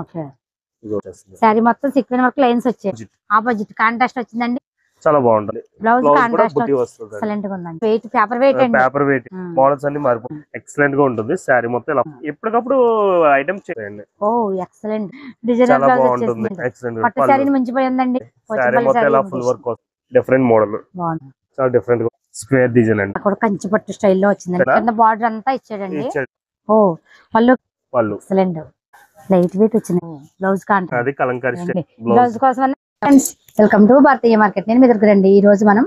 Okay. Sorry మొత్తం sequence work lines వచ్చాయి. Opposite contrast వచ్చిందండి. చాలా బాగుంటది. బ్లౌజ్ కూడా కాంట్రాస్ట్ బుట్టి వస్తుంది. ఎక్సలెంట్ గా ఉందండి. వెయిట్ పేపర్ వెయిట్ అండి. పేపర్ వెయిట్ మోడల్స్ అన్ని మారిపోయి ఎక్సలెంట్ గా ఉంటుంది. సారీ మొత్తం ఇలా ఎప్పటికప్పుడు ఐటమ్ చేయండి. ఓ ఎక్సలెంట్ డిజైనర్ బ్లౌజ్ వచ్చేసింది. ఎక్సలెంట్ పట్టు సారీని మించిపోయిందండి. సారీ మొత్తం ఇలా ఫుల్ వర్క్ వస్తుంది. డిఫరెంట్ మోడల్ బాగుంది. చాలా డిఫరెంట్ గా స్క్వేర్ డిజైన్ అండి. అక్కడ కంచి పట్టు స్టైల్ లో వచ్చిందండి. కింద బార్డర్ అంతా ఇచ్చాడండి. ఓ పళ్ళు ఎక్సలెంట్ లైట్ వెయిట్ వచ్చింది. బ్లౌజ్ కాంట్రాస్ట్ అది కలంకారీ స్టైల్ బ్లౌజ్ కోసం. Welcome to Bharatiya market. నేను మీ దగ్గర రండి. ఈ రోజు మనం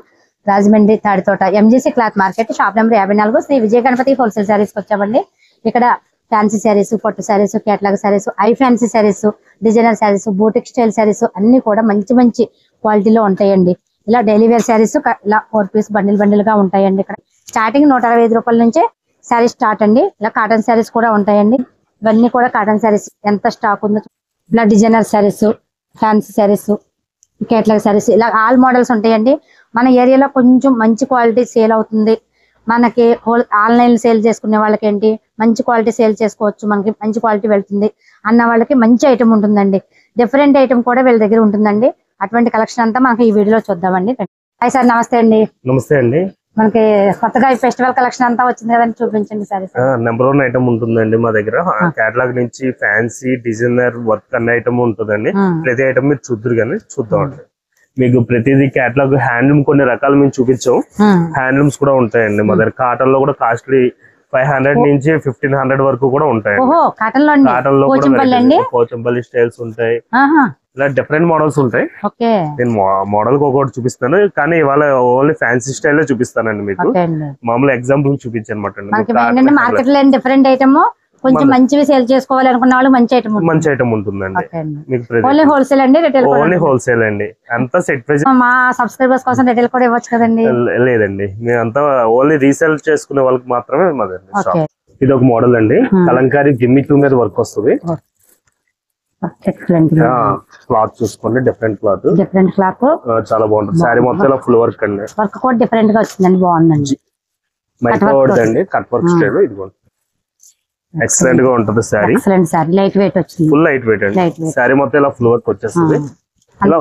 Rajahmundry Tadithota MGC cloth market shop number 54 Shri Vijaya Ganapathi wholesale saris వచ్చామండి. ఇక్కడ ఫ్యాన్సీ శారీస్, పట్టు శారీస్, కేటలాగ్ శారీస్, ఐ fancy saris, designer saris, boutique style saris అన్ని కూడా మంచి మంచి క్వాలిటీలో ఉంటాయండి. ఇలా డైలీ వేర్ శారీస్ ఇలా 4 పీస్ బండిల్ గా ఉంటాయండి. ఇక్కడ స్టార్టింగ్ 165 రూపాయల నుంచే శారీస్ స్టార్ట్ అండి. ఇలా కాటన్ శారీస్ కూడా ఉంటాయండి. ఇవన్నీ కూడా కాటన్ శారీస్. ఎంత స్టాక్ ఉందో ఇలా designer saris, fancy saris, catalogue saris ఇలా ఆల్ మోడల్స్ ఉంటాయండి. మన ఏరియాలో కొంచెం మంచి క్వాలిటీ సేల్ అవుతుంది. మనకి ఆన్లైన్ సేల్ చేసుకునే వాళ్ళకి ఏంటి మంచి క్వాలిటీ సేల్ చేసుకోవచ్చు, మనకి మంచి క్వాలిటీ వెళ్తుంది అన్న వాళ్ళకి మంచి ఐటమ్ ఉంటుందండి. డిఫరెంట్ ఐటమ్ కూడా వీళ్ళ దగ్గర ఉంటుందండి. అటువంటి కలెక్షన్ అంతా మనకి ఈ వీడియోలో చూద్దామండి. హాయ్ సార్, నమస్తే అండి. నమస్తే అండి. మనకి కొత్తగా ఫెస్టివల్ కలెక్షన్ అంతా వచ్చింది కదండి, చూపించండి సార్. నెంబర్ 1 ఐటమ్ ఉంటుందండి మా దగ్గర. కేటలాగ్ నుంచి ఫ్యాన్సీ, డిజైనర్ వర్క్ అనే ఐటమ్ ఉంటుందండి. ప్రతి ఐటమ్ మీరు చూద్దరు కానీ చూద్దామండి. మీకు ప్రతిదీ కేటలాగ్ హ్యాండ్లూమ్ కొన్ని రకాలు మేము చూపించాం. హ్యాండ్లూమ్స్ కూడా ఉంటాయండి మా దగ్గర. కాటన్ లో కూడా కాస్ట్లీ 500 నుంచి 1500 వరకు కూడా ఉంటాయండి. కాటన్ లో పోచంపల్లి స్టైల్స్ ఉంటాయి. ఇలా డిఫరెంట్ మోడల్స్ ఉంటాయి. నేను మోడల్ ఒకటి చూపిస్తాను కానీ ఇవాళ ఓన్లీ ఫ్యాన్సీ స్టైల్ లో చూపిస్తానండి. మీకు మామూలు ఎగ్జాంపుల్ చూపించాను అనమాట. మార్కెట్ లో డిఫరెంట్ ఐటమ్ కొంచెం మంచివి సేల్ చేసుకోవాలి అనుకున్న వాళ్ళు మంచి ఐటమ్ ఉంటుందండి. ఓన్లీ హోల్సేల్ అండి, రిటైల్ ఓన్లీ హోల్సేల్ అండి. అంతా సెట్ ప్రైస్. మా సబ్స్క్రైబర్స్ కోసం రిటైల్ కూడా ఇవ్వచ్చు కదండి? లేదండి, మేమంతా ఓన్లీ రీసేల్ చేసుకునే వాళ్ళకి మాత్రమే మాదండి. ఇది ఒక మోడల్ అండి. కలంకారీ గిమ్మి టూ మీద వర్క్ వస్తుంది. క్లాత్ చూసుకోండి, డిఫరెంట్ క్లాత్ చాలా బాగుంటుంది. సారీ మొత్తం ఇలా ఫుల్ వర్క్ అండి. వర్క్ కూడా డిఫరెంట్ గా వచ్చిందండి, బాగుందండి. మైక్రోవర్డ్ అండి, కట్ వర్క్ స్టైల్. ఇది ఎక్సలెంట్ గా ఉంటుంది. సారీ లైట్ వెయిట్ వచ్చింది, ఫుల్ లైట్ వెయిట్ అండి. సారీ మొత్తం ఇలా ఫుల్ వర్క్ వచ్చేస్తుంది. ఇలా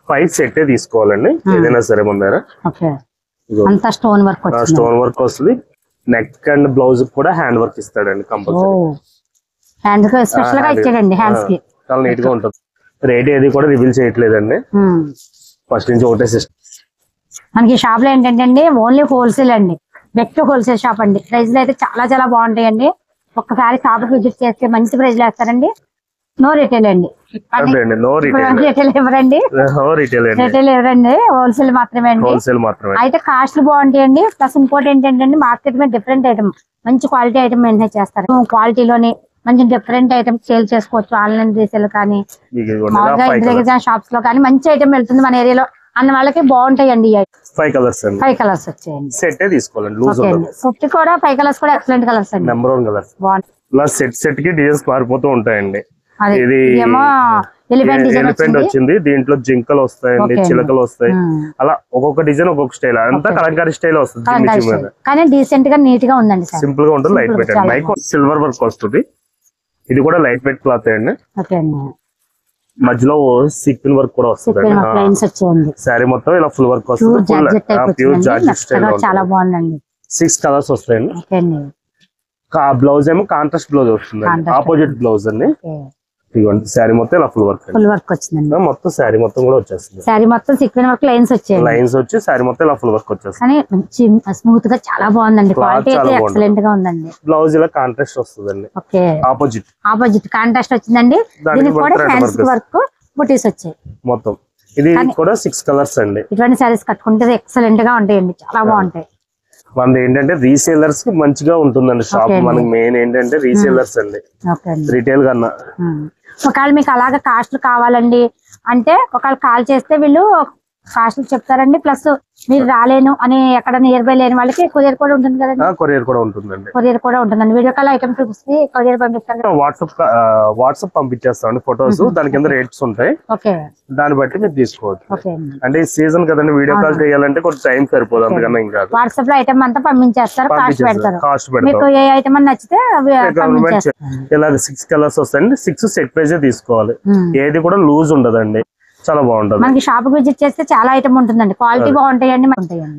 5 సెట్ తీసుకోవాలండి ఏదైనా సరే మన దగ్గర. స్టోన్ వర్క్ వస్తుంది. నెక్ అండ్ బ్లౌజ్ కూడా హ్యాండ్ వర్క్ ఇస్తాడండి కంపల్సరీ. చాలా నీట్ గా ఉంటుంది. రేట్ ఏది కూడా రివీల్ చేయట్లేదండి, ఫస్ట్ నుంచి ఒకటే సిస్టమ్. మనకి షాప్ లో ఏంటంటే ఓన్లీ హోల్సేల్ అండి, బెస్ట్ హోల్సేల్ షాప్ అండి. ప్రైస్ అయితే చాలా చాలా బాగుంటాయండి. ఒక్కసారి షాప్ విజిట్ చేస్తే మంచి ప్రైస్ చేస్తారండి. నో రిటైల్ అండి, రిటైల్ ఎవరండి? రిటైల్ ఎవరండి? హోల్సేల్ మాత్రమే అండి. అయితే కాస్ట్లు బాగుంటాయండి. ప్లస్ ఇంకోటి ఏంటంటే మార్కెట్ మీద డిఫరెంట్ ఐటమ్, మంచి క్వాలిటీ ఐటమ్ మెయింటైన్ చేస్తారు. క్వాలిటీలోని మంచి డిఫరెంట్ ఐటమ్ సేల్ చేసుకోవచ్చు. ఆన్లైన్ రీసేల్ కానీ మామూలుగా ఇంటి దగ్గర షాప్స్ లో కానీ మంచి ఐటమ్ వెళ్తుంది మన ఏరియాలో అన్న వాళ్ళకి బాగుంటాయండి. 5 కలర్స్ వచ్చాయండి. సెట్ తీసుకోవాలండి. కూడా 5 కలర్స్ కూడా ఎక్సలెంట్ కలర్స్ అండి. నెంబర్ 1 కలర్స్ బాగుంటుంది. సెట్ కి డిజైన్స్ మారిపోతూ ఉంటాయండి. ఇది ఎలిఫెంట్ వచ్చింది, దీంట్లో జింకలు వస్తాయండి, చిలకలు వస్తాయి. అలా ఒక్కొక్క డిజైన్ ఒక్కొక్క స్టైల్, అంతా కలంకారీ స్టైల్ వస్తుంది. కానీ డీసెంట్ గా నీట్ గా ఉందండి. సింపుల్ గా ఉంటుంది, లైట్ వెయిట్ అండి. మైక్ సిల్వర్ వర్క్ వస్తుంది. ఇది కూడా లైట్ వెయిట్ క్లాత్ అండి. మధ్యలో సీక్వెన్ వర్క్ కూడా వస్తుంది. సారీ మొత్తం ఇలా ఫుల్ వర్క్ వస్తుంది. ప్యూర్ జార్జెట్ స్టైల్ చాలా బాగుందండి. 6 కలర్స్ వస్తాయండి. బ్లౌజ్ ఏమో కాంట్రాస్ట్ బ్లౌజ్ వస్తుంది, ఆపోజిట్ బ్లౌజ్ అండి. ఇదిగోండి సారీ మొత్తం ఇలా ఫుల్ వర్క్ వచ్చిందండి. మొత్తం సారీ మొత్తం కూడా వచ్చేస్తుంది. సారీ మొత్తం సీక్వెన్ వర్క్ లైన్స్ వచ్చి సారీ మొత్తం ఇలా ఫుల్ వర్క్ వచ్చేస్తుంది. కానీ మంచి స్మూత్ గా చాలా బాగుందండి. క్వాలిటీ అయితే ఎక్సలెంట్ గా ఉందండి. బ్లౌజ్ ఇలా కాంట్రాస్ట్ వస్తుందండి. ఆపోజిట్ కాంట్రాస్ట్ వచ్చిందండి. దీనికి కూడా ఫ్యాన్సీ వర్క్ బుటీస్ వచ్చాయి మొత్తం. ఇది కూడా 6 కలర్స్ అండి. ఇటువంటి సారీస్ కట్టుకుంటే ఎక్సలెంట్ గా ఉంటాయండి, చాలా బాగుంటాయి. మనది ఏంటంటే రీసేలర్స్ కి మంచిగా ఉంటుందండి షాప్. మనకి మెయిన్ ఏంటంటే రీసేలర్స్ అండి, రిటైల్ కన్నా. ఒకవేళ మీకు అలాగే కాస్ట్ కావాలండి అంటే ఒకవేళ కాల్ చేస్తే వీళ్ళు కాస్ట్ చెప్తారండి. ప్లస్ మీరు రాలేను అని ఎక్కడ నియర్ బై లేని వాళ్ళకి కొరియర్ కూడా ఉంటుంది కదండి. కొరియర్ కూడా ఉంటుందండి. కొరియర్ కూడా ఉంటుందండి. వీడియో కాల్ ఐటమ్ చూపిస్తే కొరియర్ పంపిస్తాను. వాట్సాప్ పంపించేస్తామండి ఫొటోస్. దాని కింద రేట్స్ ఉంటాయి. ఓకే, దాన్ని బట్టి మీరు తీసుకోవచ్చు. ఓకే. అంటే ఈ సీజన్ కదండి, వీడియో కాల్ చేయాలంటే కొంచెం టైం సరిపోదు, అందుకన్నా ఇంకా వాట్సాప్ లో ఐటమ్ అంతా పంపించేస్తారు, కాస్ట్ పెడతారు. కాస్ట్ మీకు పెడతాం. ఏ ఐటమ్ అని నచ్చితే అవి గవర్నమెంట్ ఇలాగ 6 కలర్స్ వస్తాయండి. 6 సెట్ ప్రైజ్ తీసుకోవాలి. ఏది కూడా లూజ్ ఉండదండి, చాలా బాగుంటది. మనకి షాప్ విజిట్ చేస్తే చాలా ఐటమ్ ఉంటుందండి, క్వాలిటీ బాగుంటాయండి.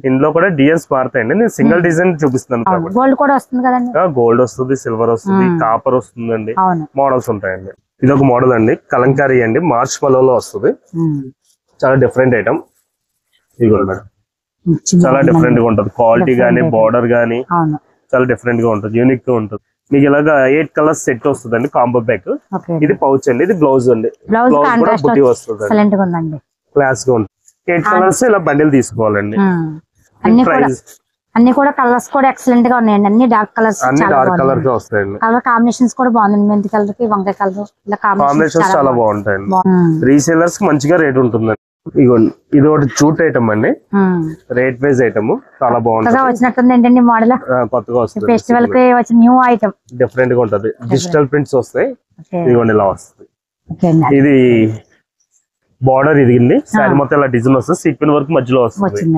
ఇందులో కూడా డిజైన్స్ మారుతాయండి. నేను సింగిల్ డిజైన్ చూపిస్తాను. గోల్డ్ కూడా వస్తుంది కదండి. గోల్డ్ వస్తుంది, సిల్వర్ వస్తుంది, కాపర్ వస్తుందండి. మోడల్స్ ఉంటాయండి. ఇది ఒక మోడల్ అండి, కలంకారీ అండి, మార్చ్ పలోలో వస్తుంది. చాలా డిఫరెంట్ ఐటమ్. ఇది కూడా మేడం చాలా డిఫరెంట్ గా ఉంటది. క్వాలిటీ గానీ, బార్డర్ గానీ చాలా డిఫరెంట్ గా ఉంటుంది, యూనిక్ గా ఉంటుంది. మీకు ఇలాగా 8 కలర్స్ సెట్ వస్తుందండి, కాంబో ప్యాక్. ఇది పౌచ్ అండి, ఇది బ్లౌజ్ అండి. బ్లౌజ్ కూడా బుట్టి వస్తుంది, క్లాస్ గా ఉంటుంది. 8 కలర్స్ ఇలా బండిల్ తీసుకోవాలండి. అన్ని కూడా కలర్స్ కూడా ఎక్సలెంట్ గా ఉన్నాయండి. అన్ని డార్క్ కలర్స్, అన్ని డార్క్ కలర్ గా వస్తాయండి. కలర్ కాంబినేషన్స్ కూడా బాగుంది. మెంతి కలర్ కి వంకాయ కలర్, ఇలా కాంబినేషన్స్ చాలా బాగుంటాయండి. రీసేలర్స్ కి మంచిగా రేట్ ఉంటుందండి. ఇగోండి, ఇది ఒకటి జూట్ ఐటమ్ అండి, రేట్ వైజ్ ఐటమ్ చాలా బాగుంటుంది. వచ్చినట్టుంది ఏంటండి మోడల్, కొత్తగా వస్తుంది. ఫెస్టివల్ కి వచ్చిన న్యూ ఐటమ్, డిఫరెంట్ గా ఉంటది. డిజిటల్ ప్రింట్స్ వస్తాయి. ఇదిగోండి ఇలా వస్తుంది. ఇది బార్డర్ ఇదిగింది, శారీ మొత్తం ఇలా డిజైన్ వస్తుంది, సీక్వెన్ వర్క్ మధ్యలో వస్తుంది.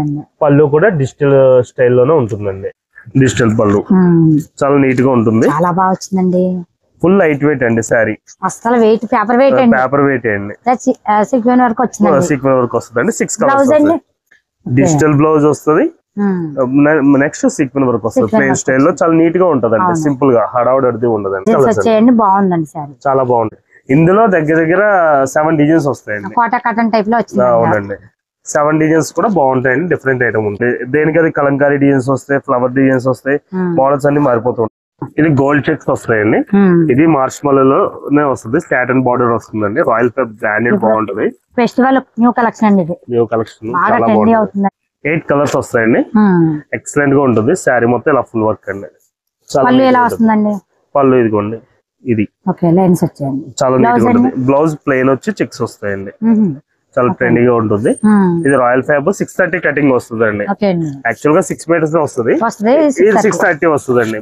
పళ్ళు కూడా డిజిటల్ స్టైల్లోనే ఉంటుందండి. డిజిటల్ పళ్ళు చాలా నీట్ గా ఉంటుంది, చాలా బాగా వచ్చిందండి. ఫుల్ లైట్ వెయిట్ అండి శారీ, అసలు వెయిట్ పేపర్ వెయిట్ అండి. పేపర్ వెయిట్ అండి. సీక్వెన్ వర్క్ వచ్చింది, సీక్వెన్ వర్క్ వస్తుందండి. 6 కలర్స్ డిజిటల్ బ్లౌజ్ వస్తుంది. నెక్స్ట్ సీక్వెన్ వర్క్ వస్తుంది, ప్లెయిన్ స్టైల్ లో చాలా నీట్ గా ఉంటదండి. సింపుల్ గా హడావుడి ఉండదండి. బాగుందండి సారీ, చాలా బాగుంది. ఇందులో దగ్గర దగ్గర 7 డిజైన్స్ వస్తాయండి. కోటా కాటన్ టైప్ లో వచ్చింది. అవునండి, 7 డిజైన్స్ కూడా బాగుంటాయండి. డిఫరెంట్ ఐటమ్ ఉంటాయి. దేనికి అది కలంకారీ డిజైన్స్ వస్తాయి, ఫ్లవర్ డిజైన్స్ వస్తాయి, మోడల్స్ అన్ని మారిపోతుంటాయి. ఇది గోల్డ్ చెక్స్ వస్తాయండి. ఇది మార్చ్ మలోనే వస్తుంది, సాటన్ బార్డర్ వస్తుందండి. రాయల్ ఫెబ్ బ్రాండెడ్ బాగుంటది. ఫెస్టివల్ న్యూ కలెక్షన్ అండి. ఇది న్యూ కలెక్షన్ చాలా బాగుంటుంది. 8 కలర్స్ వస్తాయండి, ఎక్సలెంట్ గా ఉంటుంది. శారీ మొత్తం ఇలా ఫుల్ వర్క్ అండి. పళ్ళు ఎలా వస్తుందండి? పళ్ళు ఇదిగోండి, ఇది చాలా నీట్ గా ఉంటుంది. బ్లౌజ్ ప్లెయిన్ వచ్చి చెక్స్ వస్తాయండి, చాలా ట్రెండీగా ఉంటుంది. ఇది రాయల్ ఫ్యాబ్ 630 కటింగ్ వస్తుందండి. యాక్చువల్ గా 6 మీటర్స్ వస్తుంది, ఇది 630 వస్తుందండి.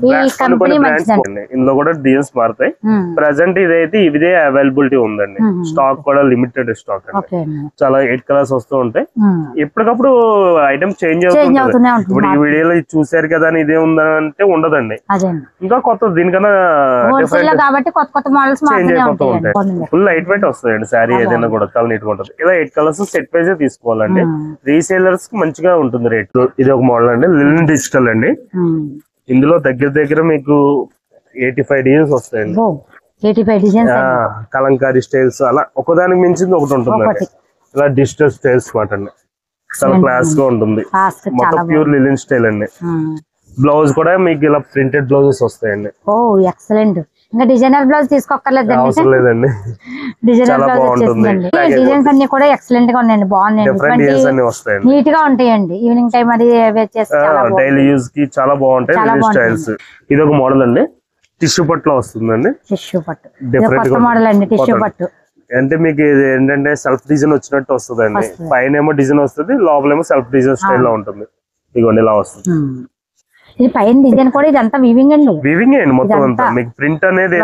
ఇందులో కూడా డిజైన్స్ మారుతాయి. ప్రెసెంట్ ఇదైతే ఇదే అవైలబిలిటీ ఉందండి. స్టాక్ కూడా లిమిటెడ్ స్టాక్ అండి. చాలా 8 కలర్స్ వస్తూ ఉంటాయి. ఎప్పటికప్పుడు ఐటమ్ చేంజ్ అవుతుంది. ఇప్పుడు ఈ వీడియోలో చూసారు కదా అని ఇదే ఉందంటే ఉండదండి, ఇంకా కొత్త దీనికన్నా చేంజ్ అయిపోతూ ఉంటాయి. ఫుల్ లైట్ వెయిట్ వస్తాయండి శారీ, ఏదైనా కూడా చాలా నీట్ గా ఉంటుంది. ఇలా 8 కలర్స్ సెట్ ప్రైజ్ తీసుకోవాలండి. రీసేలర్స్ కి మంచిగా ఉంటుంది రేట్. ఇది ఒక మోడల్ అండి, లినన్ డిజిటల్ అండి. ఇందులో దగ్గర దగ్గర మీకు 85 డిజైన్స్ వస్తాయండి. కలంకారీ స్టైల్స్ అలా ఒకదానికి మించింది ఒకటి ఉంటుందండి. ఇలా డిజిటల్ స్టైల్స్ మాట అండి, చాలా క్లాస్ గా ఉంటుంది. మొత్తం ప్యూర్ లినన్ స్టైల్ అండి. బ్లౌజ్ కూడా మీకు ఇలా ప్రింటెడ్ బ్లౌజెస్ వస్తాయండి. ఓ ఎక్సలెంట్. ఇంకా డిజైనర్ బ్లౌజ్ తీసుకోక్కర్లేదండి, అవసరం లేదండి. డిజైనర్ బ్లౌజ్ వచ్చేసిందండి. డిజైన్స్ అన్ని కూడా ఎక్సలెంట్ గా ఉన్నాయండి, బాగున్నాయండి, నీట్ గా ఉంటాయండి. ఈవినింగ్ టైం అది డైలీ యూజ్ కి చాలా బాగుంటాయి స్టైల్స్. ఇది ఒక మోడల్ అండి, టిష్యూ పట్టులో వస్తుందండి. టిష్యూ పట్టు డిఫరెంట్ మోడల్ అండి. టిష్యూ పట్టు అంటే మీకు ఏంటంటే సెల్ఫ్ డిజైన్ వచ్చినట్టు వస్తుందండి. పైన ఏమో డిజైన్ వస్తుంది, లోపల ఏమో సెల్ఫ్ డిజైన్ స్టైల్ లో ఉంటుంది. ఇదిగోండి ఇలా వస్తుంది. ఇది పైన డిజైన్ కూడా ఇదంతా వీవింగ్ అండి. వీవింగ్ అండి మొత్తం అంతా. మీకు ప్రింట్ అనేది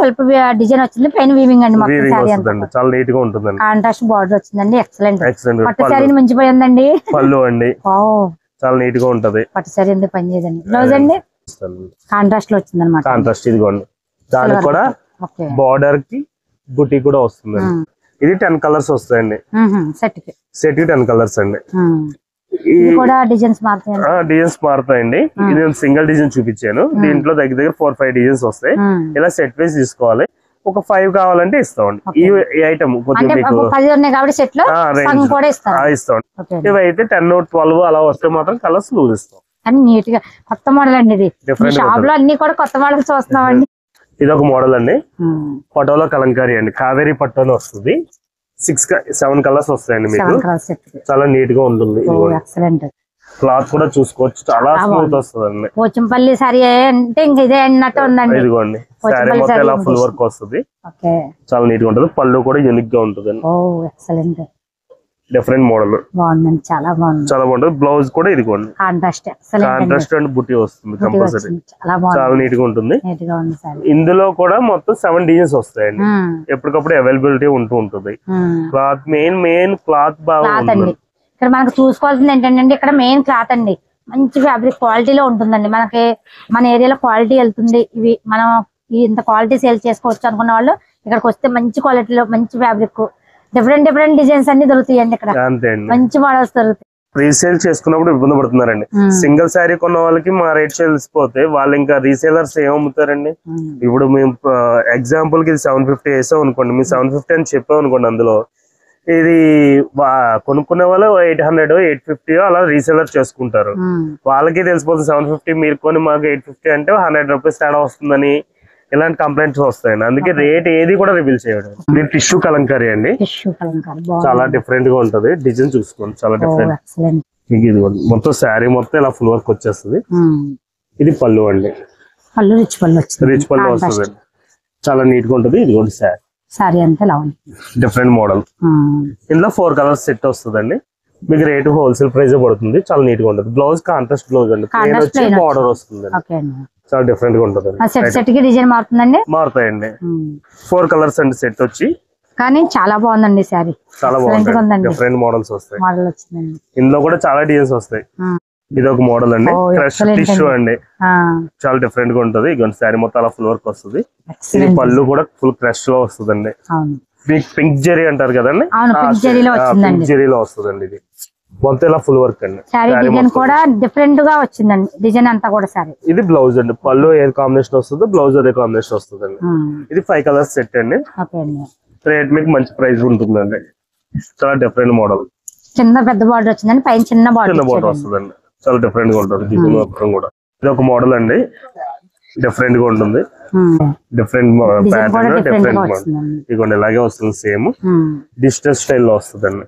సెల్ఫ్ డిజైన్ వచ్చింది, పైన వీవింగ్ అండి. చాలా నీట్ గా ఉంటుందండి. కాంట్రాస్ట్ బార్డర్ వచ్చిందండి, ఎక్సలెంట్. పట్టు శారీ మించిపోయిందండి. పళ్ళు అండి చాలా నీట్ గా ఉంటది. పట్టు శారీ ఎందుకు పని చేయదండి. బ్లౌజ్ అండి కాంట్రాస్ట్ లో వచ్చింది అనమాట. కాంట్రాస్ట్ ఇదిగోండి, దానికి కూడా బార్డర్ కి బుటీ కూడా వస్తుందండి. ఇది 10 కలర్స్ వస్తాయండి. సెట్ కి 10 కలర్స్ అండి. డిజైన్స్ మారుతాయండి. ఇది సింగిల్ డిజైన్ చూపించాను, దీంట్లో దగ్గర దగ్గర 4-5 డిజైన్స్ వస్తాయి. ఇలా సెట్ వైజ్ తీసుకోవాలి. ఒక 5 కావాలంటే ఇస్తామండి. ఈ ఐటమ్ ఇస్తాం. ఇవైతే 10-12 అలా వస్తే మాత్రం కలర్స్ లూజ్ ఇస్తాం. నీట్ గా కొత్త మోడల్ అండి. ఇది షాప్ లో అన్ని కూడా కొత్త మోడల్ చూస్తున్నామండి. ఇది ఒక మోడల్ అండి, పటోలా కలంకారీ అండి. కావేరీ పట్టు అని వస్తుంది. 7 కలర్స్ వస్తాయండి మీకు, చాలా నీట్ గా ఉంటుంది. క్లాత్ కూడా చూసుకోవచ్చు, చాలా స్మూత్ వస్తుంది. పోచంపల్లి సారీ అంటే ఇంక ఇదే అన్నట్టు ఉందండి. ఇదిగోండి సారీ మొత్తం ఇలా ఫుల్ వర్క్ వస్తుంది, చాలా నీట్ గా ఉంటుంది. పళ్ళు కూడా యూనిక్ గా ఉంటుంది. డిఫరెంట్ మోడల్ బాగుందండి, చాలా బాగుంది. చాలా బాగుంటుంది. బ్లౌజ్ కూడా ఇదిగోండి కాంట్రాస్ట్ అండ్ బుట్టి వస్తుంది కంపల్సరీ. చాలా నీట్ గా ఉంటుంది. ఇందులో కూడా మొత్తం 7 డిజైన్స్ వస్తాయండి. ఎప్పటికప్పుడు అవైలబిలిటీ ఉంటూ ఉంటుంది. క్లాత్ మెయిన్ క్లాత్ బాగుంటుంది. ఇక్కడ మనకు చూసుకోవాల్సింది ఏంటంటే ఇక్కడ మెయిన్ క్లాత్ అండి, మంచి ఫ్యాబ్రిక్ క్వాలిటీలో ఉంటుందండి. మనకి మన ఏరియాలో క్వాలిటీ వెళ్తుంది, ఇవి మనం ఇంత క్వాలిటీ సేల్ చేసుకోవచ్చు అనుకున్న వాళ్ళు ఇక్కడికి వస్తే మంచి క్వాలిటీలో మంచి ఫ్యాబ్రిక్ డిఫరెంట్ డిజైన్స్ అన్ని దొరుకుతాయండి. ఇక్కడ మంచి మోడల్స్ దొరుకుతాయి. రీసేల్ చేసుకున్నప్పుడు ఇబ్బంది పడుతున్నారండి. సింగిల్ శారీ కొన్న వాళ్ళకి మా రేట్ తెలిసిపోతే వాళ్ళు ఇంకా రీసేలర్స్ ఏం అమ్ముతారండి. ఇప్పుడు మేము ఎగ్జాంపుల్ కి 750 వేసాం అనుకోండి, మేము 750 అని చెప్పాం అనుకోండి, అందులో ఇది కొనుక్కునే వాళ్ళు 800 850 అలా రీసేలర్ చేసుకుంటారు. వాళ్ళకి తెలిసిపోతుంది 750 మీరు కొని మాకు 850 అంటే 100 రూపీస్ తేడా వస్తుందని ఇలాంటి కంప్లైంట్స్ వస్తాయండి. అందుకే రేట్ ఏది కూడా రివీల్ చేయడం. ఇది టిష్యూ కలంకారీ అండి, చాలా డిఫరెంట్ గా ఉంటది. డిజైన్ చూసుకోండి, చాలా డిఫరెంట్. ఇది మొత్తం శారీ మొత్తం ఇలా ఫుల్ వర్క్ వచ్చేస్తుంది. ఇది పళ్ళు అండి, రిచ్ పళ్ళు వస్తుంది, చాలా నీట్ గా ఉంటది. ఇది కూడా శారీ అంతా డిఫరెంట్ మోడల్. ఇందులో 4 కలర్స్ సెట్ వస్తుందండి. మీకు రేటు హోల్సేల్ ప్రైస్ పడుతుంది. చాలా నీట్ గా ఉంటుంది. బ్లౌజ్ కాంట్రాస్ట్ బ్లౌజ్ అండి, ప్లెయిన్ వచ్చి బార్డర్ వస్తుంది. చాలా డిఫరెంట్ గా ఉంటుంది. డిజైన్ మారుతుందండి, మారుతాయండి. 4 కలర్స్ అండి సెట్ వచ్చి, కానీ చాలా బాగుందండి శారీ, చాలా బాగుంది. డిఫరెంట్ మోడల్స్ వస్తాయి. ఇందులో కూడా చాలా డిజైన్స్ వస్తాయి. ఇది ఒక మోడల్ అండి, క్రష్ టిష్యూ అండి, చాలా డిఫరెంట్ గా ఉంటది. ఇక శారీ మొత్తం అలా ఫుల్ వర్క్ వస్తుంది. ఇది పళ్ళు కూడా ఫుల్ క్రష్ లో వస్తుందండి. పింక్ జెరీ అంటారు కదండి, పింక్ జెరీలో వస్తుందండి. ఇది మొత్తం ఇలా ఫుల్ వర్క్ అండి. డిజైన్ కూడా డిఫరెంట్ గా వచ్చిందండి, డిజైన్ అంతా కూడా సారీ. ఇది బ్లౌజ్ అండి, పళ్ళు ఏది కాంబినేషన్ వస్తుందో బ్లౌజ్ అదే కాంబినేషన్ వస్తుందండి. ఇది 5 కలర్స్ సెట్ అండి. రేట్ మీకు మంచి ప్రైస్ ఉంటుందండి. చాలా డిఫరెంట్ మోడల్. చిన్న పెద్ద బార్డర్ వచ్చిందండి, పైన చిన్న బార్డర్ వస్తుందండి. చాలా డిఫరెంట్ గా ఉంటుంది డిజైన్ మొత్తం కూడా. ఇది ఒక మోడల్ అండి, డిఫరెంట్ గా ఉంటుంది. డిఫరెంట్ ప్యాటర్న్, డిఫరెంట్ ఇదిగోండి ఇలాగే వస్తుంది. సేమ్ డిజిటల్ స్టైల్ లో వస్తుందండి.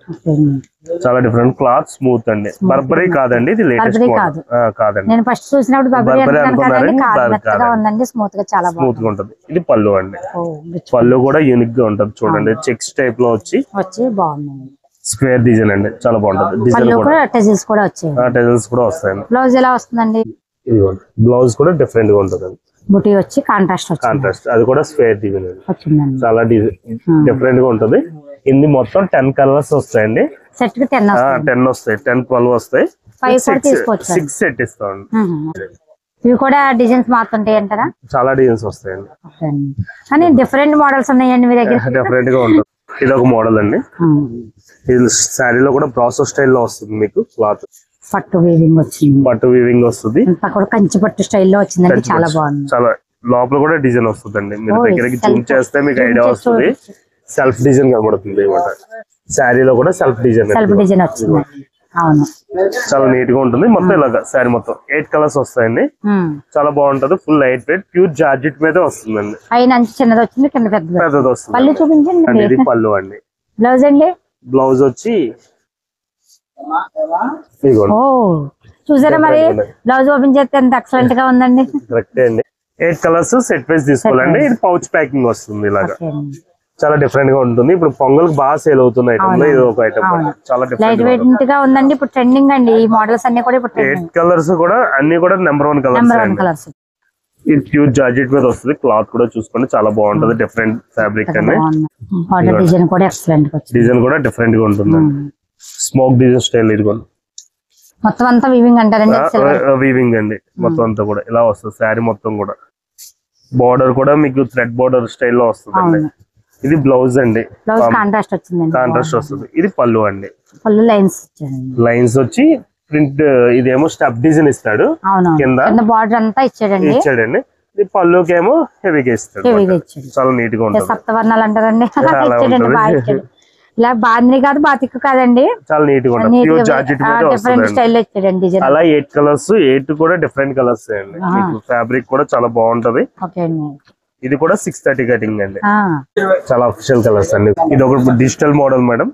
చాలా డిఫరెంట్. క్లాత్ స్మూత్ అండి, బర్బరీ కాదండి, ఇది లేటెస్ట్ మోడల్ కాదండి. నేను ఫస్ట్ చూసినప్పుడు బర్బరీ అనుకున్నాను, స్మూత్ గా చాలా స్మూత్ గా ఉంటుంది. ఇది పళ్ళు అండి, పళ్ళు కూడా యూనిక్ గా ఉంటుంది. చూడండి చెక్స్ టైప్ లో వచ్చి బాగుంది. స్క్వేర్ డిజైన్ అండి, చాలా బాగుంటుంది. డిజైన్ కూడా టెజిల్స్ కూడా వచ్చాయి, టెజిల్స్ కూడా వస్తాయండి. బ్లౌజ్ ఎలా వస్తుందండి? బ్లౌజ్ కూడా డిఫరెంట్ గా ఉంటుంది. బుటీ వచ్చి కాంట్రాస్ట్, అది కూడా స్క్వేర్ డిజైన్ అండి, చాలా డిఫరెంట్ గా ఉంటుంది. ఇది మొత్తం 10 కలర్స్ వస్తాయండి. సెట్ కి 10 వస్తాయి, 10 12 వస్తాయి. 6 సెట్ ఇస్తాం. ఇవి కూడా డిజైన్స్ మారుతుంటాయి అంటారా? చాలా డిజైన్స్ వస్తాయండి, కానీ డిఫరెంట్ మోడల్స్ ఉన్నాయండి మీ దగ్గర. డిఫరెంట్ గా ఉంటుంది. ఇది ఒక మోడల్ అండి. ఇది శారీలో కూడా బ్రాసో స్టైల్లో వస్తుంది. మీకు క్లాత్ పట్టు వీవింగ్ వచ్చింది, పట్టు వీవింగ్ వస్తుంది. కంచి పట్టు స్టైల్లో వచ్చిందండి, చాలా బాగుంది. చాలా లోపల కూడా డిజైన్ వస్తుందండి. మీరు దగ్గరికి జూమ్ చేస్తే మీకు ఐడియా వస్తుంది. సెల్ఫ్ డిజైన్ కనబడుతుంది. శారీలో కూడా సెల్ఫ్ డిజైన్ వచ్చింది. అవును, చాలా నీట్ గా ఉంటుంది. మొత్తం ఇలాగా శారీ మొత్తం 8 కలర్స్ వస్తాయండి. చాలా బాగుంటది. Full light weight pure georgette మీద వస్తుందండి. పైన చిన్నది వచ్చింది, కింద పెద్దది వస్తుంది. పళ్ళు చూపించండి. ఇది పళ్ళు అండి. బ్లౌజ్ అండి, బ్లౌజ్ వచ్చి చూసారా మరి, బ్లౌజ్ ఓపెన్ చేస్తే ఎంత ఎక్సలెంట్ గా ఉందండి. కరెక్ట్ అండి. 8 కలర్స్ సెట్ వైజ్ తీసుకోవాలండి. ఇది పౌచ్ ప్యాకింగ్ వస్తుంది. ఇలాగా చాలా డిఫరెంట్ గా ఉంటుంది. ఇప్పుడు పొంగల్కి బాగా సేల్ అవుతున్న ఐటమ్ లో ఇది ఒక ఐటమ్. చాలా లైట్ వెయిట్ గా ఉందండి. ఇప్పుడు ట్రెండింగ్ అండి ఈ మోడల్స్ అన్ని కూడా. 8 కలర్స్ కూడా అన్ని కూడా నెంబర్ 1 కలర్స్. ఇది ప్యూర్ జార్జెట్ మీద వస్తుంది. క్లాత్ కూడా చూసుకోండి, చాలా బాగుంటది. డిఫరెంట్ ఫ్యాబ్రిక్ అండి. డిజైన్ కూడా ఎక్సలెంట్, డిజైన్ కూడా డిఫరెంట్ గా ఉంటుంది. Smoke design style. ఇది మొత్తం అంతా వీవింగ్ అంటారండి, వీవింగ్ అండి. మొత్తం అంతా కూడా ఇలా వస్తుంది. శారీ మొత్తం కూడా బార్డర్ కూడా మీకు థ్రెడ్ బార్డర్ స్టైల్లో వస్తుంది. ఇది బ్లౌజ్ అండి, కాంట్రాస్ట్ వచ్చింది, కాంట్రాస్ట్ వస్తుంది. ఇది పళ్ళు అండి, పళ్ళు లైన్స్ వచ్చి ప్రింట్. ఇదేమో స్టెప్ డిజైన్ ఇస్తాడు కింద, బార్డర్ అంతా ఇచ్చాడండి. ఇది పళ్ళుకేమో హెవీగా ఇస్తాడు. చాలా నీట్ గా ఉంటుంది. సప్తవర్ణాలు అంటారండి, ఇలా బాంద్రీ కాదు, బాతిక్ కాదండి, చాలా నీట్ గా ఉంటుంది. ప్యూర్ జార్జెట్ మీద వస్తుంది. అలా 8 కలర్స్, 8 కూడా డిఫరెంట్ కలర్స్ అండి. ఫ్యాబ్రిక్ కూడా చాలా బాగుంటది. ఇది కూడా 630 కటింగ్ అండి, చాలా అఫిషియల్ కలర్స్ అండి. ఇది ఒక digital model madam.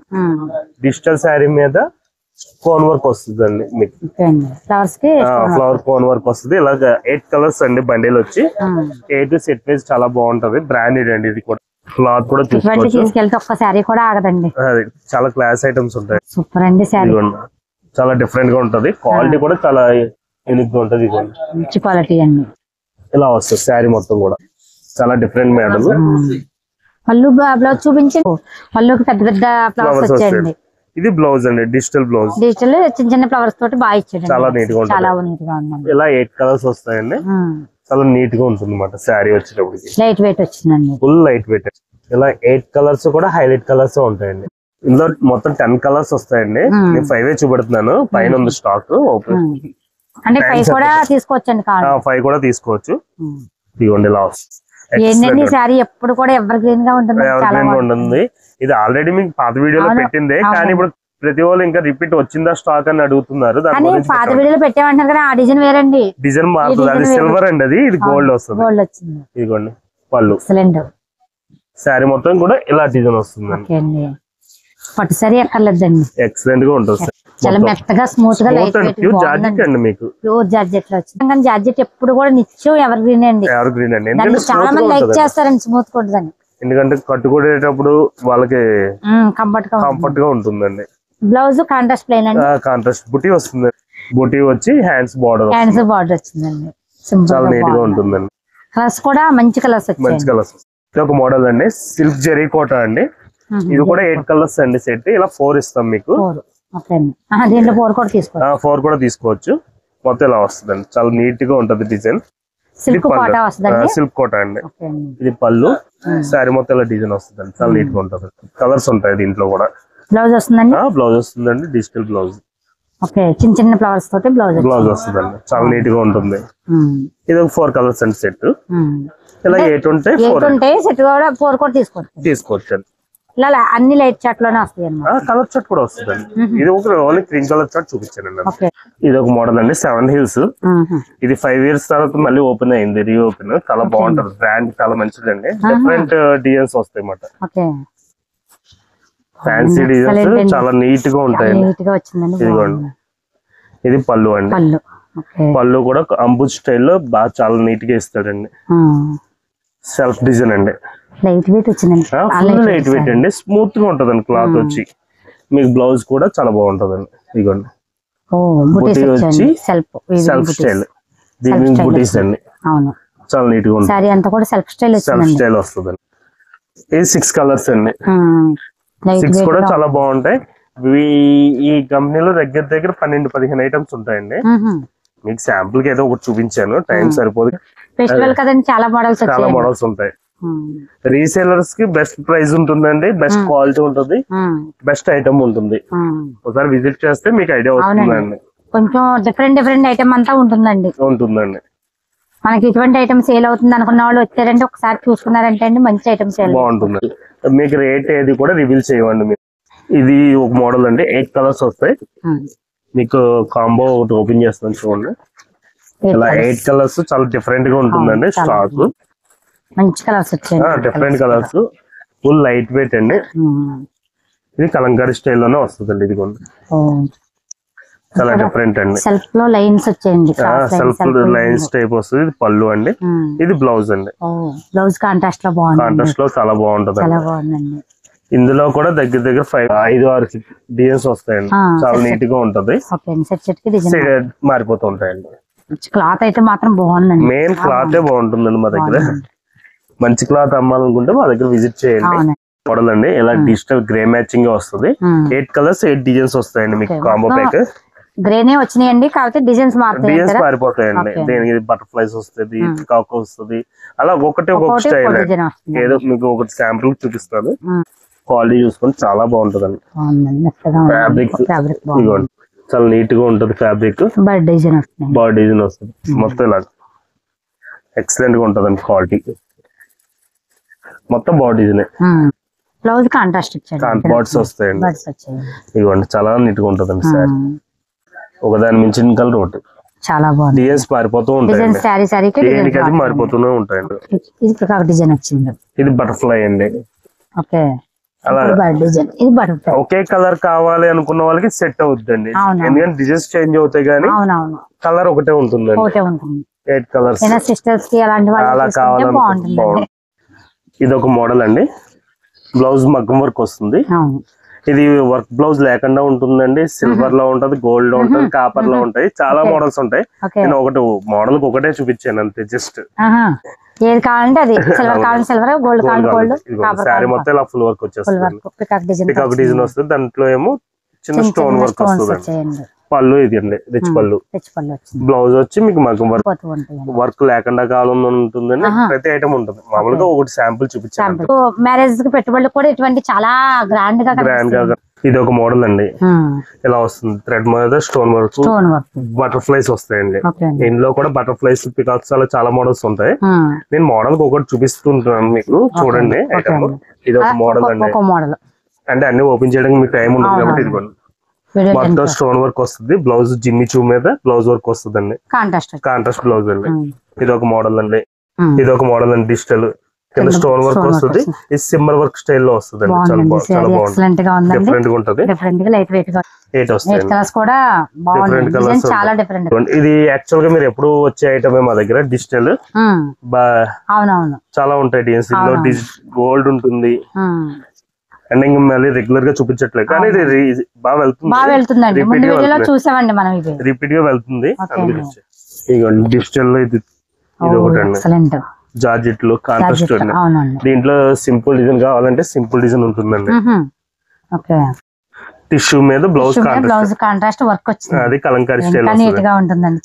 Digital sari మీద కోన్ వర్క్ వస్తుంది అండి. మీకు ఫ్లవర్ కోన్ వర్క్ వస్తుంది. ఇలాగ 8 కలర్స్ అండి. బండిల్ వచ్చి 8 సెట్ వైజ్ చాలా బాగుంటది. బ్రాండెడ్ అండి. ఇది కూడా క్లాత్ కూడా ఇటువంటి తీసుకోవచ్చు. తీసుకెళ్తే ఒక్క శారీ కూడా ఆగదండి. అది చాలా క్లాస్ ఐటమ్స్ ఉంటాయి. సూపర్ అండి శారీ. ఇదిగోండి చాలా డిఫరెంట్ గా ఉంటది. క్వాలిటీ కూడా చాలా యూనిక్ గా ఉంటది. ఇదిగోండి మంచి క్వాలిటీ అండి. ఇలా వస్తుంది శారీ మొత్తం కూడా చాలా డిఫరెంట్ మోడల్. పళ్ళు బ్లౌజ్ చూపించి పళ్ళుకి పెద్ద పెద్ద ఫ్లవర్స్ వచ్చాయండి. ఇది బ్లౌజ్ అండి, డిజిటల్ బ్లౌజ్. డిజిటల్ చిన్న చిన్న ఫ్లవర్స్ తోటి బాగా ఇచ్చాడు. చాలా నీట్ గా ఉంటుంది. చాలా నీట్ గా ఉందండి. ఇలా 8 కలర్స్ వస్తాయండి. చాలా నీట్ గా ఉంటుంది అన్నమాట శారీ వచ్చేటప్పటికి. లైట్ వెయిట్ వచ్చిందండి. Full light weight. ఇలా 8 కలర్స్ కూడా హైలైట్ కలర్స్ ఉంటాయండి. ఇందులో మొత్తం 10 కలర్స్ వస్తాయండి. నేను 5 చూపెడుతున్నాను. పైన ఉంది స్టాక్ ఓపెన్. అంటే 5 కూడా తీసుకోవచ్చండి. 5 కూడా తీసుకోవచ్చు. ఇదిగోండి ఇలా ఏంటండి శారీ ఎప్పుడు కూడా ఎవర్ గ్రీన్ గా ఉంటుంది. ఉంటుంది. ఇది ఆల్రెడీ మీకు పాత వీడియోలో పెట్టిందే, కానీ ఇప్పుడు ప్రతి వాళ్ళు ఇంకా రిపీట్ వచ్చిందా స్టాక్ అని అడుగుతున్నారు. పాత వీడియోలో పెట్టామంటారు కదా, ఆ డిజైన్ వేరండి. డిజైన్ మారుతుంది. అది సిల్వర్ అండి, అది ఇది గోల్డ్ వస్తుంది. గోల్డ్ వచ్చింది. ఇదిగోండి పళ్ళు. ఎక్సలెంట్. శారీ మొత్తం కూడా ఇలా డిజైన్ వస్తుంది. పట్టు శారీ ఎక్కర్లేదండి. ఎక్సలెంట్ గా ఉంటుంది. చాలా మెత్తగా స్మూత్ గా లైట్ వెయిట్ జార్జెట్ అండి. మీకు ప్యూర్ జార్జెట్ లో వచ్చింది. కానీ జార్జెట్ ఎప్పుడు కూడా నిత్యం ఎవర్ గ్రీన్ అండి. ఎవర్ గ్రీన్ అండి. చాలా మంది లైక్ చేస్తారండి స్మూత్ గా ఉంటుందని. ఎందుకంటే కట్టుకునేటప్పుడు వాళ్ళకి కంఫర్ట్ గా ఉంటుందండి. బ్లౌజ్ కాంట్రాస్ట్ ప్లెయిన్ అండి. కాంట్రాస్ట్ బుటీ వస్తుంది. బుటీ వచ్చి హ్యాండ్స్ బార్డర్ వచ్చిందండి. చాలా నీట్ గా ఉంటుందండి. కలర్స్ కూడా మంచి కలర్స్ వచ్చాయి. మంచి కలర్స్. ఇది ఒక మోడల్ అండి, సిల్క్ జెరీ కోట అండి. ఇది కూడా 8 కలర్స్ అండి సెట్. ఇలా 4 ఇస్తాం మీకు. దీంట్లో 4 కూడా తీసుకోవచ్చు. 4 కూడా తీసుకోవచ్చు. మొత్తం ఇలా వస్తుందండి. చాలా నీట్ గా ఉంటది డిజైన్. సిల్క్ కోట వస్తుందండి. సిల్క్ కోట అండి. ఇది పళ్ళు. శారీ మొత్తం ఇలా డిజైన్ వస్తుందండి. చాలా నీట్ గా ఉంటది. కలర్స్ ఉంటాయి దీంట్లో కూడా. బ్లౌజ్ వస్తుందండి. బ్లౌజ్ వస్తుందండి, డిజిటల్ బ్లౌజ్. చిన్న చిన్న ఫ్లవర్స్ తోటి బ్లౌజ్ వస్తుందండి. చాలా నీట్ గా ఉంటుంది. ఇది 4 కలర్స్ అండి సెట్. ఇలా 8 ఉంటాయి. 8 ఉంటాయి. సెట్ కూడా 4 కూడా తీసుకోవచ్చు అండి. ఇలా అన్ని లైట్ చాట్ లోనే వస్తాయి అన్నమాట. కలర్ చాట్ కూడా వస్తుందండి. ఇది ఒక ఓన్లీ క్రీమ్ కలర్ చాట్ చూపించానండి. ఇది ఒక మోడల్ అండి, 7 హిల్స్. ఇది 5 years తర్వాత మళ్ళీ ఓపెన్ అయింది, రీఓపెన్. చాలా బాగుంటది. బ్రాండ్ చాలా మంచిదండి. డిఫరెంట్ డిజైన్స్ వస్తాయి అన్నమాట. ఫ్యాన్సీ డిజైన్స్ చాలా నీట్ గా ఉంటాయండి. ఇదిగోండి ఇది పళ్ళు అండి. పళ్ళు కూడా అంబుజ్ స్టైల్లో బాగా చాలా నీట్ గా ఇస్తాడండి. సెల్ఫ్ డిజైన్ అండి. లైట్ వెయిట్ వచ్చిందండి. లైట్ వెయిట్ అండి. స్మూత్ గా ఉంటదండి క్లాత్ వచ్చి. మీకు బ్లౌజ్ కూడా చాలా బాగుంటదండి. ఇదిగోండి బుటీ వచ్చి సెల్ఫ్ స్టైల్. దీని బుటీస్ అండి. చాలా నీట్ గా ఉంటుంది. సారీ అంతా కూడా సెల్ఫ్ స్టైల్ వస్తుందండి. ఇది 6 కలర్స్ అండి. 6 కూడా చాలా బాగుంటాయి. ఈ కంపెనీలో దగ్గర దగ్గర 12-15 ఐటమ్స్ ఉంటాయండి. మీకు శాంపుల్ కి ఏదో ఒకటి చూపించాను, టైం సరిపోదు. ఫెస్టివల్ కదండి, చాలా మోడల్స్ ఉంటాయి. రీసేలర్స్ కి బెస్ట్ ప్రైస్ ఉంటుందండి, బెస్ట్ క్వాలిటీ ఉంటుంది, బెస్ట్ ఐటమ్ ఉంటుంది. ఒకసారి విజిట్ చేస్తే మీకు ఐడియా వస్తుందండి. కొంచెం డిఫరెంట్ ఐటమ్ అంతా ఉంటుందండి. మనకి ఇటువంటి ఐటమ్ సేల్ అవుతుంది అనుకున్న వాళ్ళు వచ్చారంటే ఒకసారి చూసుకున్నారంటే అండి మంచి ఐటమ్ సేల్ బాగుంటుంది. మీకు రేట్ ఏది కూడా రివీల్ చేయండి. మీరు ఇది ఒక మోడల్ అండి, 8 కలర్స్ వస్తాయి. మీకు కాంబో ఒకటి ఓపెన్ చేస్తాను చూడండి. ఇలా 8 కలర్స్ చాలా డిఫరెంట్ గా ఉంటుందండి. స్టాక్ మంచి కలర్స్ వచ్చాయి. Different colours, full light weight అండి. ఇది కలంకారీ స్టైల్లోనే వస్తుందండి. ఇది కూడా చాలా డిఫరెంట్ అండి. సెల్ఫ్ లో లైన్స్ వచ్చాయండి. సెల్ఫ్ లైన్స్ టైప్ వస్తుంది. ఇది పళ్ళు అండి. ఇది బ్లౌజ్ అండి. బ్లౌజ్ కాంట్రాస్ట్ లో బాగుంది. కాంట్రాస్ట్ లో చాలా బాగుంటది. చాలా బాగుందండి. ఇందులో కూడా దగ్గర దగ్గర 5-6 డిజైన్స్ వస్తాయండి. చాలా నీట్ గా ఉంటది. మారిపోతూ ఉంటాయండి. క్లాత్ అయితే మాత్రం బాగుందండి. మెయిన్ క్లాత్ బాగుంటుందండి మా దగ్గర. మంచి క్లాత్ అమ్మాలనుకుంటే మా దగ్గర విజిట్ చేయండి. మోడల్ అండి ఇలా డిజిటల్ గ్రే మ్యాచింగ్ వస్తుంది. 8 కలర్స్ 8 డిజైన్స్ వస్తాయండి. మీకు కాంబో ప్యాక్ గ్రేనే వచ్చినాయండి, కాకపోతే డిజైన్స్ మారిపోతాయండి. దేనికి బటర్ఫ్లైస్ వస్తుంది, కాక్ వస్తుంది, అలా ఒక్కొక్క స్టైల్. ఏదో మీకు ఒకటి శాంపుల్ చూపిస్తాను. క్వాలిటీ చూసుకొని చాలా బాగుంటదండి. ఫ్యాబ్రిక్ చాలా నీట్ గా ఉంటది. ఫ్యాబ్రిక్ బర్డ్ డిజైన్ వస్తుంది. మొత్తం ఇలా ఎక్సలెంట్ గా ఉంటదండి. క్వాలిటీ మొత్తం body design. Blouse contrast birds వస్తాయండి. ఇదిగోండి చాలా నీట్ గా ఉంటదండి. సారీ ఒకదాని మించిన కలర్ ఒకటి చాలా బాగుంది. డిజైన్స్ మారిపోతూ ఉంటాయండి. మారిపోతూనే ఉంటాయండి. డిజైన్ వచ్చింది. ఇది బటర్ఫ్లై అండి. అలా ఇది ఒకే కలర్ కావాలి అనుకున్న వాళ్ళకి సెట్ అవుతుందండి. ఎందుకంటే డిజైన్స్ చేంజ్ అవుతాయి కానీ కలర్ ఒకటే ఉంటుందండి. 8 కలర్స్ సిస్టర్స్ కి అలాంటి అలా కావాలనుకుంటే ఇది ఒక మోడల్ అండి, బ్లౌజ్ మగ్గం వర్క్ వస్తుంది. ఇది వర్క్ బ్లౌజ్ లేకుండా ఉంటుందండి, సిల్వర్ లో ఉంటది, గోల్డ్ లో ఉంటది, కాపర్ లో ఉంటాయి, చాలా మోడల్స్ ఉంటాయి. నేను మోడల్ ఒకటే చూపించాను అంతే, జస్ట్ ఏది కావాలంటే అది, సిల్వర్ కావాలంటే సిల్వర్, గోల్డ్ కావాలంటే గోల్డ్. శారీ మొత్తం ఇలా ఫుల్ వర్క్ వచ్చేస్తుంది, పికాక్ డిజైన్ వస్తుంది. దాంట్లో ఏమో చిన్న స్టోన్ వర్క్ వస్తుంది. పళ్ళు ఇది అండి, రిచ్ పళ్ళు. బ్లౌజ్ వచ్చి మీకు మగ్గం వర్క్ లేకుండా కావాలని ఉంటుందండి. ప్రతి ఐటమ్ ఉంటుంది. మామూలుగా ఒకటి శాంపుల్ చూపించాను. మ్యారేజ్ కి పెట్టుబడులు కూడా ఇటువంటి చాలా గ్రాండ్ గా. ఇది ఒక మోడల్ అండి, ఇలా వస్తుంది. థ్రెడ్ మీద స్టోన్ వర్క్, బటర్ఫ్లైస్ వస్తాయండి. ఇందులో కూడా బటర్ఫ్లైస్, పికాక్స్ అలా చాలా మోడల్స్ ఉంటాయి. నేను మోడల్ ఒకటి చూపిస్తుంటున్నాను మీకు, చూడండి ఐటమ్. ఇది ఒక మోడల్ అండి, అంటే అన్ని ఓపెన్ చేయడానికి మీకు టైం ఉంటుంది కాబట్టి ఇదిగోండి. మొత్తం స్టోన్ వర్క్ వస్తుంది. బ్లౌజ్ జిమ్మి చూ మీద బ్లౌజ్ వర్క్ వస్తుంది అండి, కాంట్రాస్ట్ బ్లౌజ్ అండి. ఇది ఒక మోడల్ అండి, ఇది ఒక మోడల్ అండి. డిజిటల్ కింద స్టోన్ వర్క్ వస్తుంది. ఇది సింబల్ వర్క్ స్టైల్ లో వస్తుంది అండి, చాలా బాగుంటుంది, డిఫరెంట్ గా ఉంటది. 8 వస్తాయి, డిఫరెంట్ కలర్స్. ఇది యాక్చువల్ గా మీరు ఎప్పుడు వచ్చే ఐటమే మా దగ్గర. డిజిటల్ చాలా ఉంటాయి డిజైన్స్. ఇందులో గోల్డ్ ఉంటుంది. అండ్ ఇంకా మళ్ళీ రెగ్యులర్ గా చూపించట్లేదు, కానీ ఇది బాగా వెళ్తుంది, రిపీట్ గా వెళ్తుంది. డిజిటల్ లో ఇది ఒకటి అండి, జార్జెట్లు, కాంట్రాస్ట్ అండి. దీంట్లో సింపుల్ డిజైన్ కావాలంటే సింపుల్ డిజైన్ ఉంటుందండి. టిష్యూ మీద బ్లౌజ్ కాంట్రాస్ట్ వర్క్ వచ్చింది, అది కలంకారీ స్టైల్, చాలా నీట్ గా ఉంటుందండి.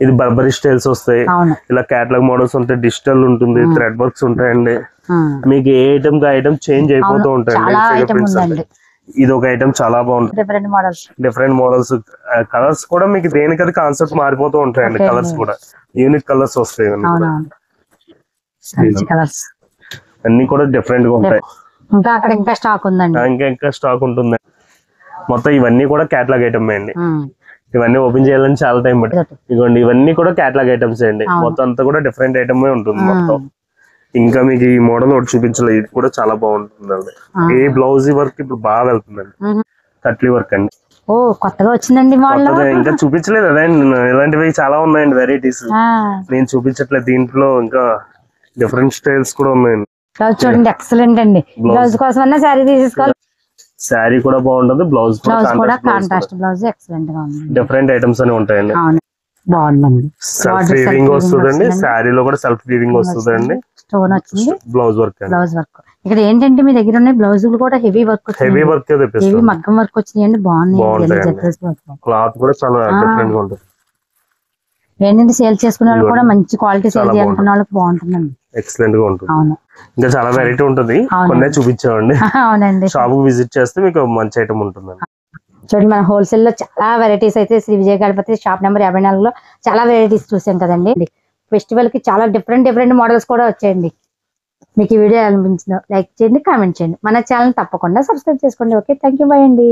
ఇది బర్బరీ స్టైల్స్ వస్తాయి. ఇలా కేటలాగ్ మోడల్స్ ఉంటాయి, డిజిటల్ ఉంటుంది, థ్రెడ్ వర్క్స్ ఉంటాయండి. మీకు ఏ ఐటమ్ కి ఐటమ్ చేంజ్ అయిపోతూ ఉంటాయండి. ఇది ఒక ఐటమ్ చాలా బాగుంటుంది, డిఫరెంట్ మోడల్స్. కలర్స్ కూడా మీకు దేనికది కాన్సెప్ట్ మారిపోతూ ఉంటాయండి. కలర్స్ కూడా యూనిక్ కలర్స్ వస్తాయి, అన్ని కూడా డిఫరెంట్ గా ఉంటాయి. ఇంకా స్టాక్ ఉందండి, ఇంకా స్టాక్ ఉంటుంది. మొత్తం ఇవన్నీ కూడా కేటలాగ్ ఐటమ్ అండి. ఇవన్నీ ఓపెన్ చేయాలని చాలా టైం పడుతుంది. ఇదిగోండి, ఇవన్నీ కూడా కేటలాగ్ ఐటమ్స్ అండి. మొత్తం అంతా కూడా డిఫరెంట్ ఐటమ్ ఉంటుంది మొత్తం. ఇంకా మీకు ఈ మోడల్ ఒకటి చూపించలేదు, ఇది కూడా చాలా బాగుంటుందండి. ఏ బ్లౌజ్ వర్క్ ఇప్పుడు బాగా వెళ్తుందండి, కట్లీ వర్క్ అండి. కొత్తగా వచ్చిందండి మోడల్, ఇంకా చూపించలేదు అదే. ఇలాంటివి చాలా ఉన్నాయండి వెరైటీస్, నేను చూపించట్లేదు. దీంట్లో ఇంకా డిఫరెంట్ స్టైల్స్ కూడా ఉన్నాయండి. చూడండి, ఎక్సలెంట్ అండి. బ్లౌజ్ కోసం శారీ తీసుకోవాలి, శారీ కూడా బాగుంటుంది, బ్లౌజ్ కూడా కాంట్రాస్ట్ బ్లౌజ్ ఎక్సలెంట్ గా ఉంది. డిఫరెంట్ ఐటమ్స్ అని ఉంటాయండి. బాగుందండి. సెల్ఫ్ వీవింగ్ వస్తుందండి, శారీలో కూడా సెల్ఫ్ వీవింగ్ వస్తుందండి. స్టోన్ వచ్చింది, బ్లౌజ్ వర్క్. ఇక్కడ ఏంటంటే మీ దగ్గర ఉన్న బ్లౌజులు కూడా heavy work, heavy work, heavy మగ్గం వర్క్ వచ్చినాయండి. బాగున్నాయి, క్లాత్ కూడా చాలా డిఫరెంట్ గా ఉంటుంది. ఏంటంటే సేల్ చేసుకునే వాళ్ళు కూడా మంచి క్వాలిటీ సేల్ చేయాలనుకున్న వాళ్ళకి బాగుంటుందండి, ఎక్సలెంట్ గా ఉంటుంది. ఇంకా చాలా వెరైటీ ఉంటుంది, కొన్ని చూపించామండి. అవునండి, షాప్ విజిట్ చేస్తే మీకు మంచి ఐటమ్ ఉంటుందండి. చూడండి, మన హోల్సేల్ లో చాలా వెరైటీస్ అయితే శ్రీ విజయ గణపతి షాప్ నెంబర్ 54లో చాలా వెరైటీస్ చూసాం కదండి. ఫెస్టివల్ కి చాలా డిఫరెంట్ మోడల్స్ కూడా వచ్చాయండి. మీకు ఈ వీడియో అనిపించిందో లైక్ చేయండి, కామెంట్ చేయండి. మన ఛానల్ తప్పకుండా సబ్స్క్రైబ్ చేసుకోండి. ఓకే, థ్యాంక్ యూ, బై అండి.